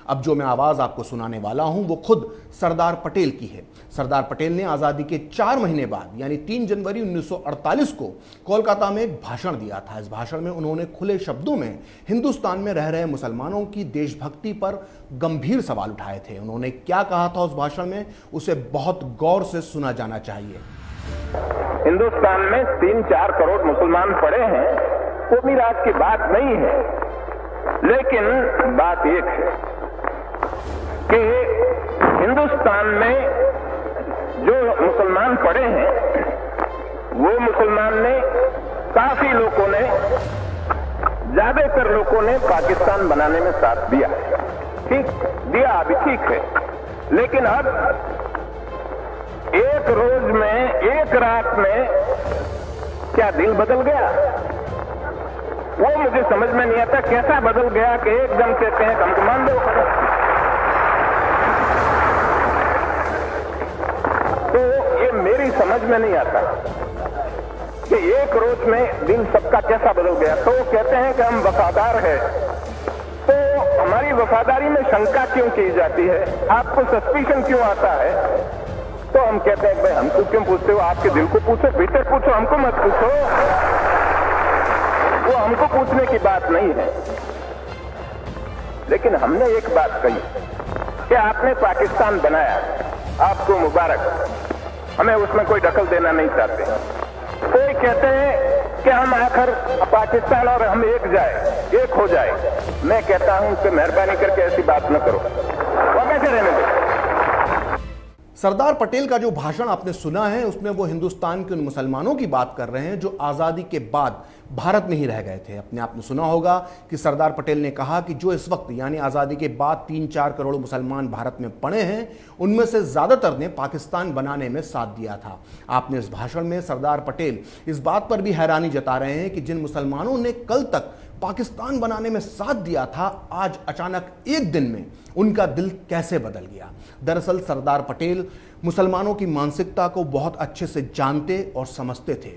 अब जो मैं आवाज आपको सुनाने वाला हूं वो खुद सरदार पटेल की है। सरदार पटेल ने आजादी के 4 महीने बाद यानी 3 जनवरी 1948 को कोलकाता में एक भाषण दिया था। इस भाषण में उन्होंने खुले शब्दों में हिंदुस्तान में रह रहे मुसलमानों की देशभक्ति पर गंभीर सवाल उठाए थे। उन्होंने क्या कहा था उस भाषण में, उसे बहुत गौर से सुना जाना चाहिए। हिंदुस्तान में 3-4 करोड़ मुसलमान पड़े हैं, वो मिराज की बात नहीं है, लेकिन बात एक है कि हिंदुस्तान में जो मुसलमान पड़े हैं वो मुसलमान ने, काफी लोगों ने, ज्यादातर लोगों ने पाकिस्तान बनाने में साथ दिया। ठीक दिया, अभी ठीक है, लेकिन अब एक रोज में, एक रात में क्या दिल बदल गया? वो मुझे समझ में नहीं आता कैसा बदल गया कि एकदम कहते हैं हमको मान दो। तो ये मेरी समझ में नहीं आता कि एक रोज में दिल सबका कैसा बदल गया। तो वो कहते हैं कि हम वफादार हैं, तो हमारी वफादारी में शंका क्यों की जाती है? आपको सस्पिशन क्यों आता है? तो हम कहते हैं भाई हमको क्यों पूछते हो? आपके दिल को पूछो, भीतर पूछो, हमको मत पूछो। वो हमको पूछने की बात नहीं है। लेकिन हमने एक बात कही कि आपने पाकिस्तान बनाया, आपको मुबारक, हमें उसमें कोई दखल देना नहीं चाहते। कोई कहते हैं कि हम आखिर पाकिस्तान और हम एक हो जाए। मैं कहता हूं कि मेहरबानी करके ऐसी बात न करो, वो कैसे रहने दो। सरदार पटेल का जो भाषण आपने सुना है उसमें वो हिंदुस्तान के उन मुसलमानों की बात कर रहे हैं जो आज़ादी के बाद भारत में ही रह गए थे। अपने आपने सुना होगा कि सरदार पटेल ने कहा कि जो इस वक्त यानी आज़ादी के बाद 3-4 करोड़ मुसलमान भारत में पड़े हैं, उनमें से ज़्यादातर ने पाकिस्तान बनाने में साथ दिया था। आपने इस भाषण में सरदार पटेल इस बात पर भी हैरानी जता रहे हैं कि जिन मुसलमानों ने कल तक पाकिस्तान बनाने में साथ दिया था, आज अचानक एक दिन में उनका दिल कैसे बदल गया। दरअसल सरदार पटेल मुसलमानों की मानसिकता को बहुत अच्छे से जानते और समझते थे।